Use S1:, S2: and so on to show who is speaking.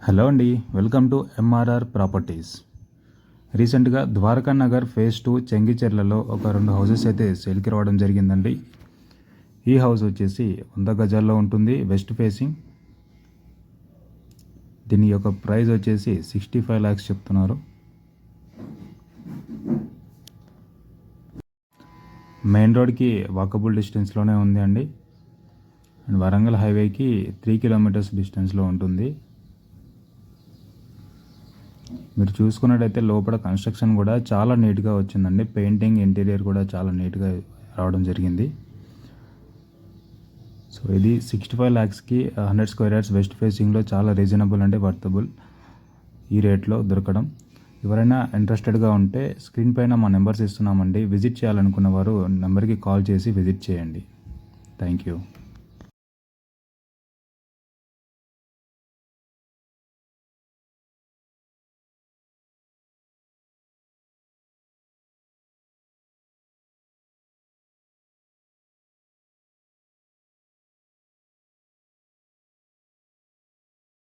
S1: Hello అండి, welcome to MRR properties. రీసెంట్గా Dwaraka Nagar phase 2 చెంగిచెర్లలో ఒక 2 హౌసెస్ అయితే సేల్కి రావడం జరిగిందండి. ఈ హౌస్ వచ్చేసి 100 గజాల్లో ఉంటుంది, వెస్ట్ ఫేసింగ్. దీని యొక్క ప్రైస్ వచ్చేసి 65 lakhs చెప్తున్నారు. మెయిన్ రోడ్కి వాకబుల్ డిస్టెన్స్లోనే ఉంది అండి. అండ్ వరంగల్ హైవేకి 3 kilometers డిస్టెన్స్లో ఉంటుంది. మీరు చూసుకున్నట్టయితే లోపల కన్స్ట్రక్షన్ కూడా చాలా నీట్గా వచ్చిందండి. పెయింటింగ్, ఇంటీరియర్ కూడా చాలా నీట్గా రావడం జరిగింది. సో ఇది 65 lakhsకి 100 square yards వెస్ట్ ఫేసింగ్లో చాలా రీజనబుల్ అంటే వర్తబుల్ ఈ రేట్లో దొరకడం. ఎవరైనా ఇంట్రెస్టెడ్గా ఉంటే స్క్రీన్ పైన మా నెంబర్స్ ఇస్తున్నామండి. విజిట్ చేయాలనుకున్న వారు నెంబర్కి కాల్ చేసి విజిట్ చేయండి. Thank you.